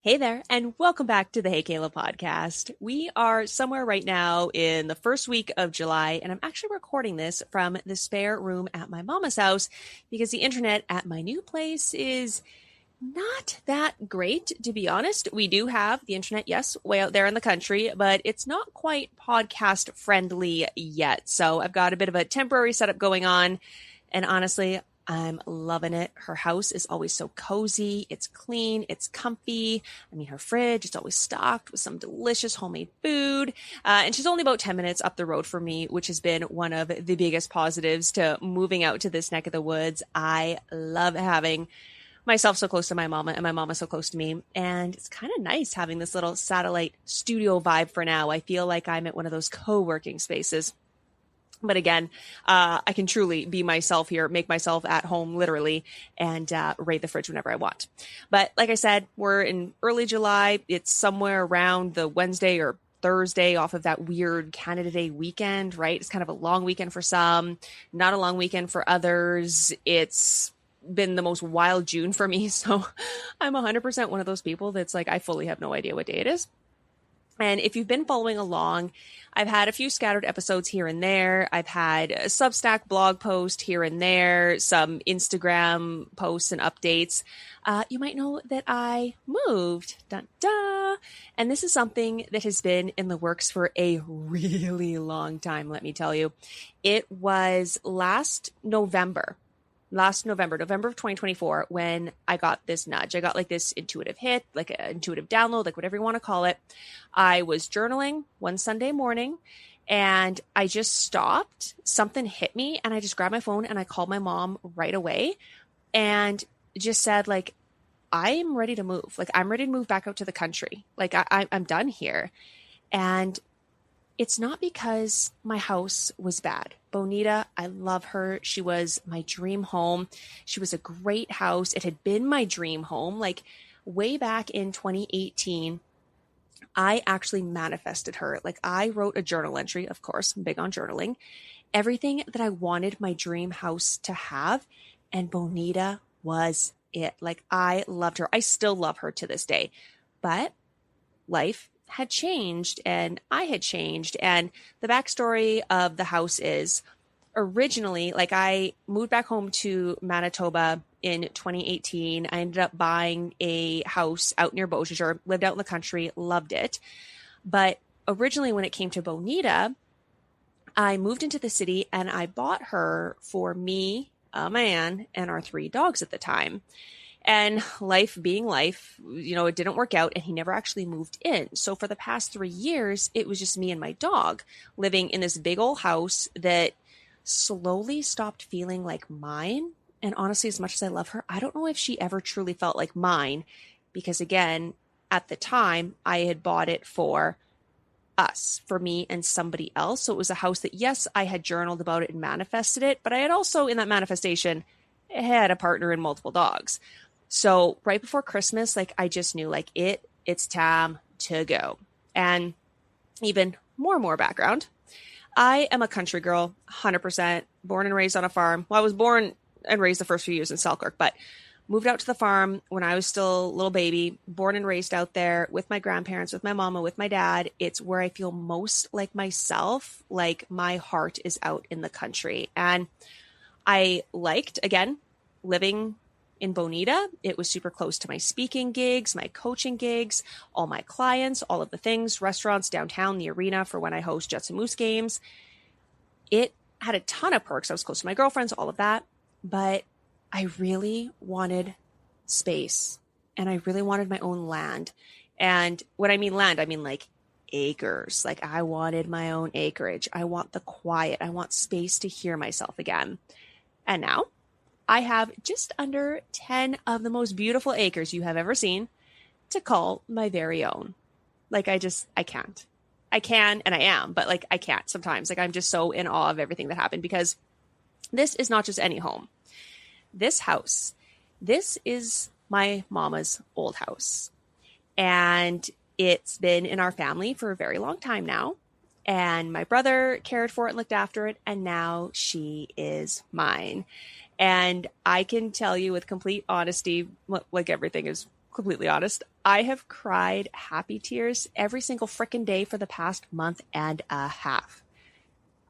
Hey there, and welcome back to the Hey Kayla podcast. We are somewhere right now in the first week of July, and I'm actually recording this from the spare room at my mama's house because the internet at my new place is not that great, to be honest. We do have the internet, yes, way out there in the country, but it's not quite podcast friendly yet. So I've got a bit of a temporary setup going on, and honestly, I'm loving it. Her house is always so cozy. It's clean. It's comfy. I mean, her fridge is always stocked with some delicious homemade food. And she's only about 10 minutes up the road from me, which has been one of the biggest positives to moving out to this neck of the woods. I love having myself so close to my mama and my mama so close to me. And it's kind of nice having this little satellite studio vibe for now. I feel like I'm at one of those co-working spaces. But again, I can truly be myself here, make myself at home literally, and raid the fridge whenever I want. But like I said, we're in early July. It's somewhere around the Wednesday or Thursday off of that weird Canada Day weekend, right? It's kind of a long weekend for some, not a long weekend for others. It's been the most wild June for me. So I'm 100% one of those people that's like, I fully have no idea what day it is. And if you've been following along, I've had a few scattered episodes here and there. I've had a Substack blog post here and there, some Instagram posts and updates. You might know that I moved. Dun, dun. And this is something that has been in the works for a really long time, let me tell you. It was November of 2024, when I got this nudge. I got like this intuitive hit, like an intuitive download, like whatever you want to call it. I was journaling one Sunday morning and I just stopped. Something hit me and I just grabbed my phone and I called my mom right away and just said, like, I'm ready to move. Like, I'm ready to move back out to the country. Like, I'm done here. And it's not because my house was bad. Bonita, I love her. She was my dream home. She was a great house. It had been my dream home. Like way back in 2018, I actually manifested her. Like I wrote a journal entry, of course, I'm big on journaling, everything that I wanted my dream house to have. And Bonita was it. Like I loved her. I still love her to this day. But life had changed and I had changed. And the backstory of the house is originally, like I moved back home to Manitoba in 2018. I ended up buying a house out near Beausejour, lived out in the country, loved it. But originally when it came to Bonita, I moved into the city and I bought her for me, a man, and our 3 dogs at the time. And life being life, it didn't work out and he never actually moved in. So for the past 3 years, it was just me and my dog living in this big old house that slowly stopped feeling like mine. And honestly, as much as I love her, I don't know if she ever truly felt like mine because again, at the time I had bought it for us, for me and somebody else. So it was a house that, yes, I had journaled about it and manifested it, but I had also in that manifestation had a partner and multiple dogs. So right before Christmas, like I just knew like it's time to go. And even more background. I am a country girl, 100%, born and raised on a farm. Well, I was born and raised the first few years in Selkirk, but moved out to the farm when I was still a little baby, born and raised out there with my grandparents, with my mama, with my dad. It's where I feel most like myself, like my heart is out in the country. And I liked, again, living in Bonita. It was super close to my speaking gigs, my coaching gigs, all my clients, all of the things, restaurants, downtown, the arena for when I host Jets and Moose games. It had a ton of perks. I was close to my girlfriends, all of that. But I really wanted space and I really wanted my own land. And when I mean land, I mean like acres. Like I wanted my own acreage. I want the quiet. I want space to hear myself again. And now I have just under 10 of the most beautiful acres you have ever seen to call my very own. Like I can't. I can and I am, but like I can't sometimes. Like I'm just so in awe of everything that happened because this is not just any home. This house, this is my mama's old house. And it's been in our family for a very long time now. And my brother cared for it and looked after it. And now she is mine. And I can tell you with complete honesty, like everything is completely honest, I have cried happy tears every single freaking day for the past month and a half.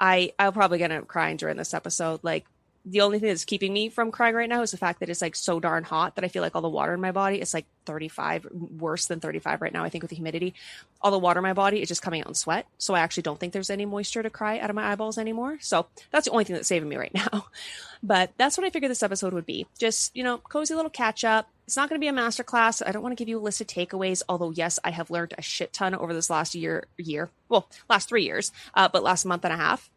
I'll probably gonna crying during this episode. Like the only thing that's keeping me from crying right now is the fact that it's like so darn hot that I feel like all the water in my body, it's like 35, worse than 35 right now, I think, with the humidity. All the water in my body is just coming out in sweat. So I actually don't think there's any moisture to cry out of my eyeballs anymore. So that's the only thing that's saving me right now. But that's what I figured this episode would be. Just, cozy little catch up. It's not going to be a masterclass. I don't want to give you a list of takeaways, although yes, I have learned a shit ton over this last last 3 years, but last month and a half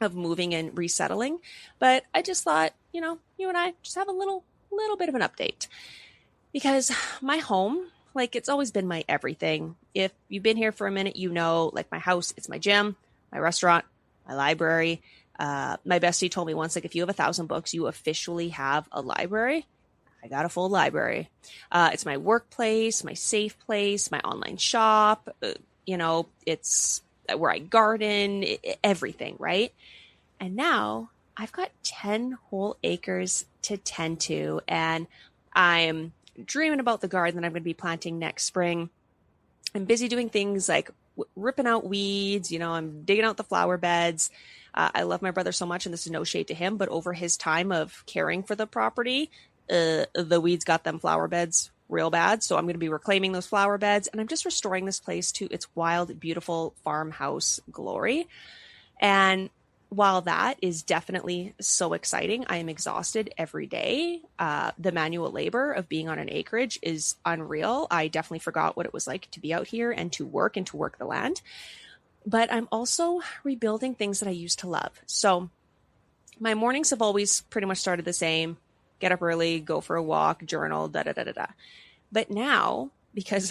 of moving and resettling. But I just thought, you and I just have a little bit of an update, because my home, like, it's always been my everything. If you've been here for a minute, like, my house, it's my gym, my restaurant, my library. My bestie told me once, like, if you have 1,000 books, you officially have a library. I got a full library. It's my workplace, my safe place, my online shop. It's where I garden, everything, right? And now I've got 10 whole acres to tend to, and I'm dreaming about the garden that I'm going to be planting next spring. I'm busy doing things like ripping out weeds. I'm digging out the flower beds. I love my brother so much, and this is no shade to him, but over his time of caring for the property, the weeds got them flower beds real bad. So I'm going to be reclaiming those flower beds, and I'm just restoring this place to its wild, beautiful farmhouse glory. And while that is definitely so exciting, I am exhausted every day. The manual labor of being on an acreage is unreal. I definitely forgot what it was like to be out here and to work the land. But I'm also rebuilding things that I used to love. So my mornings have always pretty much started the same. Get up early, go for a walk, journal, da-da-da-da-da. But now, because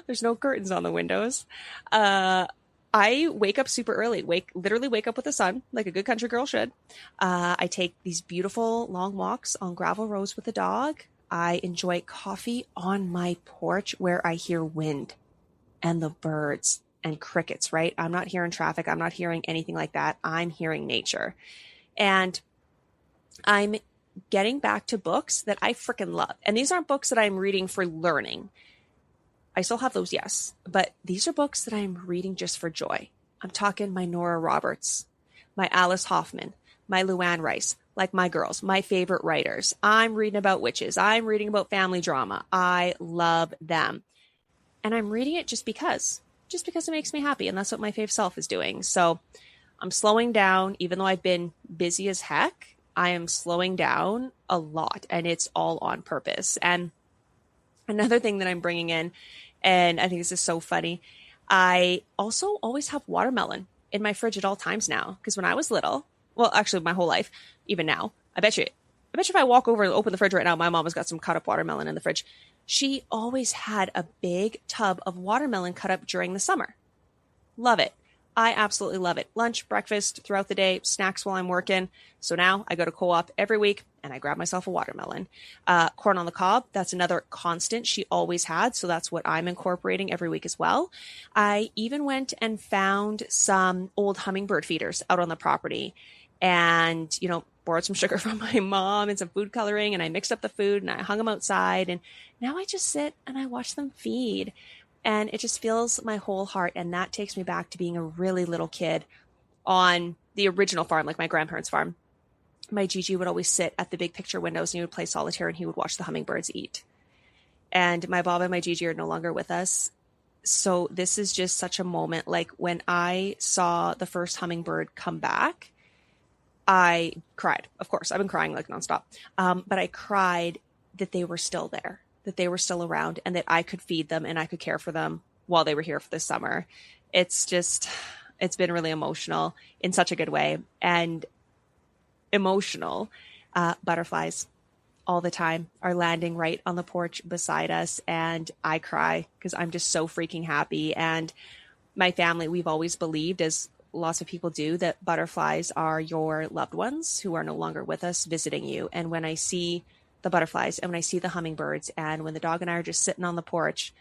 there's no curtains on the windows, I wake up super early, literally wake up with the sun, like a good country girl should. I take these beautiful long walks on gravel roads with the dog. I enjoy coffee on my porch where I hear wind and the birds and crickets, right? I'm not hearing traffic. I'm not hearing anything like that. I'm hearing nature. And I'm getting back to books that I freaking love. And these aren't books that I'm reading for learning. I still have those, yes. But these are books that I'm reading just for joy. I'm talking my Nora Roberts, my Alice Hoffman, my Luann Rice, like my girls, my favorite writers. I'm reading about witches. I'm reading about family drama. I love them. And I'm reading it just because it makes me happy. And that's what my fave self is doing. So I'm slowing down, even though I've been busy as heck. I am slowing down a lot, and it's all on purpose. And another thing that I'm bringing in, and I think this is so funny, I also always have watermelon in my fridge at all times now. Because when I was little, well, actually my whole life, even now, I bet you if I walk over and open the fridge right now, my mom has got some cut up watermelon in the fridge. She always had a big tub of watermelon cut up during the summer. Love it. I absolutely love it. Lunch, breakfast, throughout the day, snacks while I'm working. So now I go to Co-op every week and I grab myself a watermelon. Corn on the cob, that's another constant she always had. So that's what I'm incorporating every week as well. I even went and found some old hummingbird feeders out on the property and, borrowed some sugar from my mom and some food coloring, and I mixed up the food and I hung them outside. And now I just sit and I watch them feed. And it just fills my whole heart. And that takes me back to being a really little kid on the original farm, like my grandparents' farm. My Gigi would always sit at the big picture windows and he would play solitaire and he would watch the hummingbirds eat. And my Bob and my Gigi are no longer with us. So this is just such a moment. Like when I saw the first hummingbird come back, I cried. Of course, I've been crying like nonstop. But I cried that they were still there, that they were still around, and that I could feed them and I could care for them while they were here for the summer. It's been really emotional in such a good way. And emotional butterflies all the time are landing right on the porch beside us. And I cry because I'm just so freaking happy. And my family, we've always believed, as lots of people do, that butterflies are your loved ones who are no longer with us visiting you. And when I see the butterflies and when I see the hummingbirds and when the dog and I are just sitting on the porch,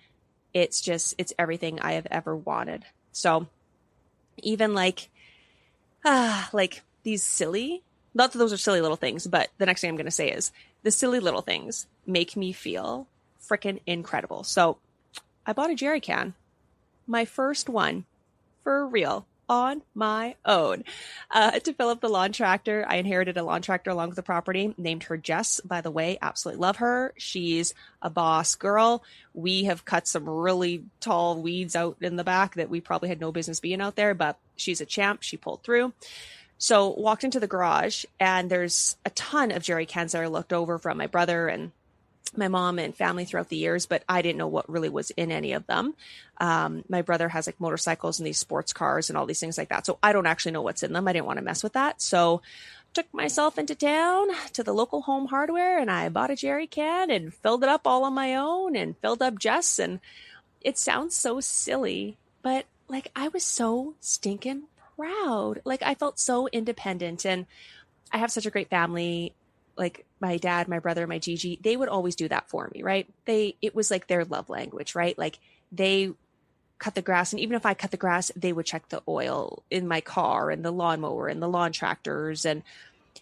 it's everything I have ever wanted. So even like these silly, not that those are silly little things, but the next thing I'm going to say is the silly little things make me feel freaking incredible. So I bought a jerry can, my first one for real, on my own, to fill up the lawn tractor. I inherited a lawn tractor along with the property, named her Jess, by the way. Absolutely love her. She's a boss girl. We have cut some really tall weeds out in the back that we probably had no business being out there, but she's a champ. She pulled through. So walked into the garage, and there's a ton of jerry cans that I looked over from my brother and my mom and family throughout the years, but I didn't know what really was in any of them. My brother has like motorcycles and these sports cars and all these things like that. So I don't actually know what's in them. I didn't want to mess with that. So took myself into town to the local Home Hardware, and I bought a jerry can and filled it up all on my own and filled up Jess. And it sounds so silly, but like I was so stinking proud. Like I felt so independent, and I have such a great family. Like my dad, my brother, my Gigi, they would always do that for me, right? It was like their love language, right? Like they cut the grass, and even if I cut the grass, they would check the oil in my car and the lawnmower and the lawn tractors and,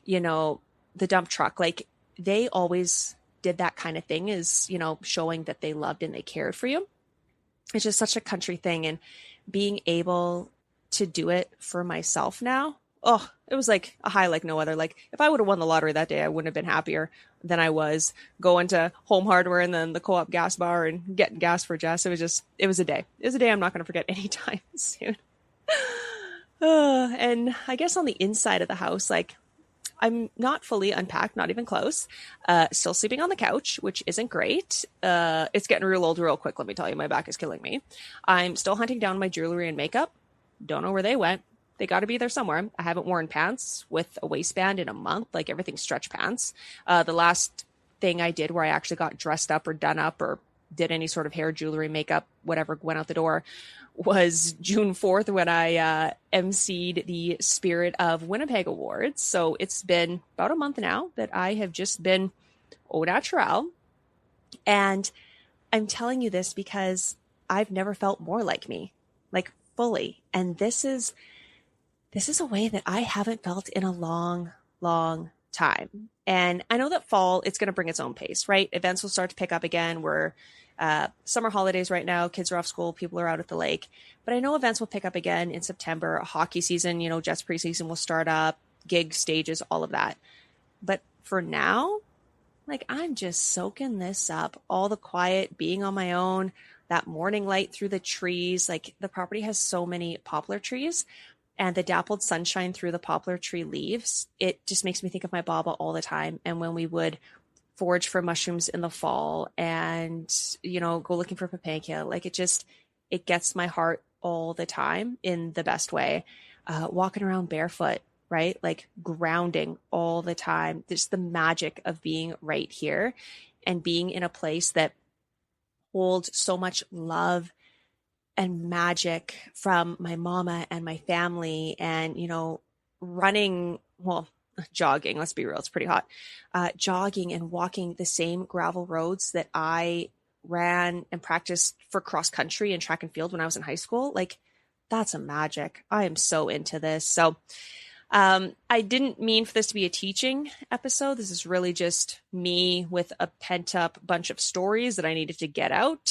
the dump truck. Like they always did that kind of thing, is, showing that they loved and they cared for you. It's just such a country thing. And being able to do it for myself now, oh, it was like a high like no other. Like if I would have won the lottery that day, I wouldn't have been happier than I was going to Home Hardware and then the Co-op gas bar and getting gas for Jess. It was a day. It was a day I'm not going to forget anytime soon. And I guess on the inside of the house, like I'm not fully unpacked, not even close. Still sleeping on the couch, which isn't great. It's getting real old real quick. Let me tell you, my back is killing me. I'm still hunting down my jewelry and makeup. Don't know where they went. They got to be there somewhere. I haven't worn pants with a waistband in a month, like everything's stretch pants. The last thing I did where I actually got dressed up or done up or did any sort of hair, jewelry, makeup, whatever went out the door was June 4th when I emceed the Spirit of Winnipeg Awards. So it's been about a month now that I have just been au naturel. And I'm telling you this because I've never felt more like me, like fully. And this is a way that I haven't felt in a long, long time. And I know that fall, it's going to bring its own pace, right? Events will start to pick up again. We're summer holidays right now. Kids are off school. People are out at the lake. But I know events will pick up again in September. Hockey season, Jets preseason will start up, gig stages, all of that. But for now, like I'm just soaking this up. All the quiet, being on my own, that morning light through the trees. Like the property has so many poplar trees. And the dappled sunshine through the poplar tree leaves, it just makes me think of my Baba all the time. And when we would forage for mushrooms in the fall and, go looking for papankia, like it gets my heart all the time in the best way. Walking around barefoot, right? Like grounding all the time. Just the magic of being right here and being in a place that holds so much love and magic from my mama and my family and, jogging, let's be real, it's pretty hot, jogging and walking the same gravel roads that I ran and practiced for cross country and track and field when I was in high school. Like that's a magic. I am so into this. So I didn't mean for this to be a teaching episode. This is really just me with a pent up bunch of stories that I needed to get out.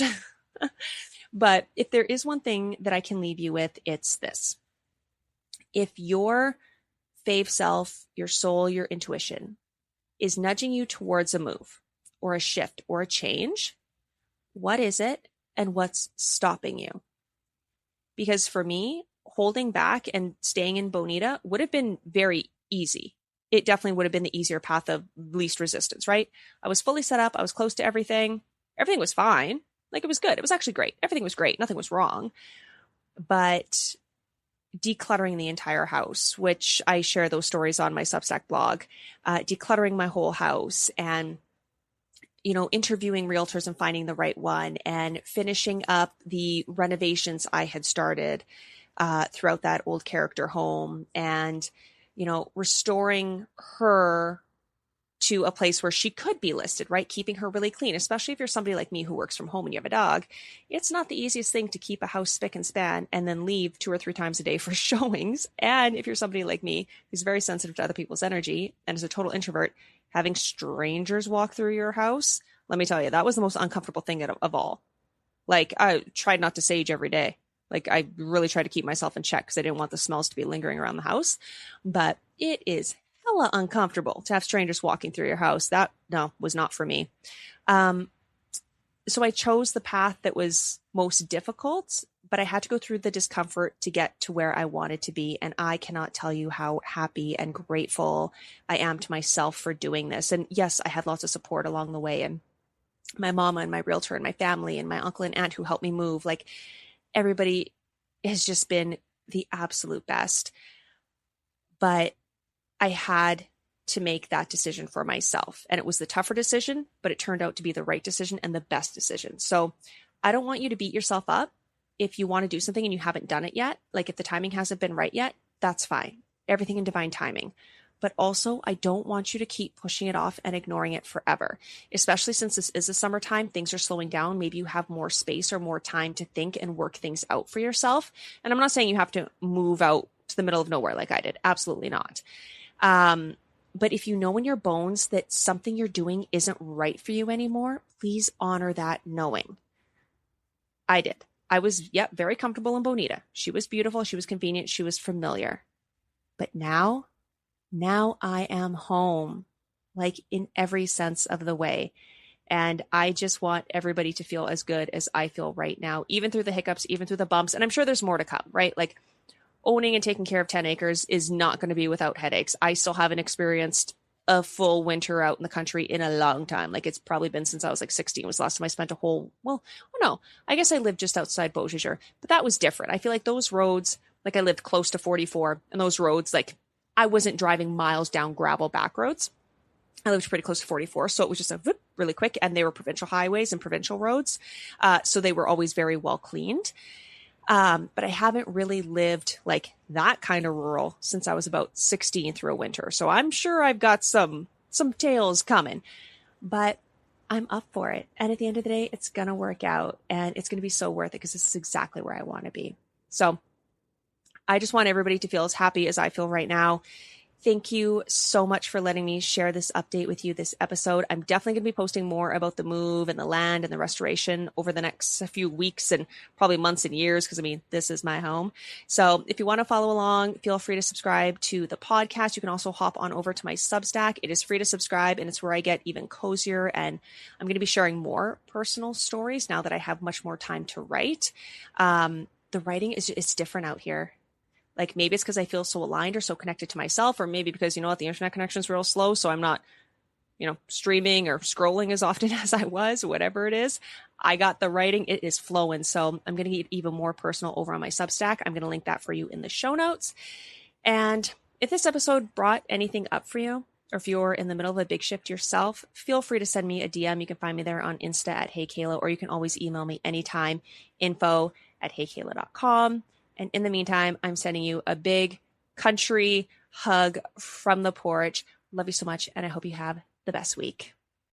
But if there is one thing that I can leave you with, it's this. If your fave self, your soul, your intuition is nudging you towards a move or a shift or a change, what is it and what's stopping you? Because for me, holding back and staying in Bonita would have been very easy. It definitely would have been the easier path of least resistance, right? I was fully set up. I was close to everything. Everything was fine. Like it was good. It was actually great. Everything was great. Nothing was wrong. But decluttering the entire house, which I share those stories on my Substack blog, decluttering my whole house and, interviewing realtors and finding the right one and finishing up the renovations I had started throughout that old character home and, restoring her to a place where she could be listed, right? Keeping her really clean, especially if you're somebody like me who works from home and you have a dog. It's not the easiest thing to keep a house spick and span and then leave 2 or 3 times a day for showings. And if you're somebody like me who's very sensitive to other people's energy and is a total introvert, having strangers walk through your house, Let me tell you, that was the most uncomfortable thing of all. Like, I tried not to sage every day. Like, I really tried to keep myself in check because I didn't want the smells to be lingering around the house. But it is hella uncomfortable to have strangers walking through your house. That, no, was not for me. Um, so I chose the path that was most difficult, but I had to go through the discomfort to get to where I wanted to be. And I cannot tell you how happy and grateful I am to myself for doing this. And yes, I had lots of support along the way, and my mama and my realtor and my family and my uncle and aunt who helped me move. Like, everybody has just been the absolute best. But I had to make that decision for myself. And it was the tougher decision, but it turned out to be the right decision and the best decision. So I don't want you to beat yourself up if you want to do something and you haven't done it yet. Like, if the timing hasn't been right yet, that's fine. Everything in divine timing. But also, I don't want you to keep pushing it off and ignoring it forever, especially since this is the summertime. Things are slowing down. Maybe you have more space or more time to think and work things out for yourself. And I'm not saying you have to move out to the middle of nowhere like I did. Absolutely not. But if you know in your bones that something you're doing isn't right for you anymore, please honor that knowing. I did. I was, very comfortable in Bonita. She was beautiful. She was convenient. She was familiar. But now I am home, like, in every sense of the way. And I just want everybody to feel as good as I feel right now, even through the hiccups, even through the bumps. And I'm sure there's more to come, right? Like, owning and taking care of 10 acres is not going to be without headaches. I still haven't experienced a full winter out in the country in a long time. Like, it's probably been since I was like 16 was the last time I spent I guess I lived just outside Beausejour, but that was different. I feel like those roads, like, I lived close to 44, and those roads, like, I wasn't driving miles down gravel back roads. I lived pretty close to 44, so it was just a whoop, really quick, and they were provincial highways and provincial roads, so they were always very well cleaned. But I haven't really lived like that kind of rural since I was about 16 through a winter. So I'm sure I've got some tales coming, but I'm up for it. And at the end of the day, it's going to work out, and it's going to be so worth it because this is exactly where I want to be. So I just want everybody to feel as happy as I feel right now. Thank you so much for letting me share this update with you this episode. I'm definitely going to be posting more about the move and the land and the restoration over the next few weeks and probably months and years, because, I mean, this is my home. So if you want to follow along, feel free to subscribe to the podcast. You can also hop on over to my Substack. It is free to subscribe, and it's where I get even cozier, and I'm going to be sharing more personal stories now that I have much more time to write. The writing it's different out here. Like, maybe it's because I feel so aligned or so connected to myself, or maybe because, the internet connection is real slow. So I'm not, streaming or scrolling as often as I was, whatever it is. I got the writing. It is flowing. So I'm going to get even more personal over on my Substack. I'm going to link that for you in the show notes. And if this episode brought anything up for you, or if you're in the middle of a big shift yourself, feel free to send me a DM. You can find me there on Insta at Hey Kayla, or you can always email me anytime, info@heykayla.com. And in the meantime, I'm sending you a big country hug from the porch. Love you so much, and I hope you have the best week.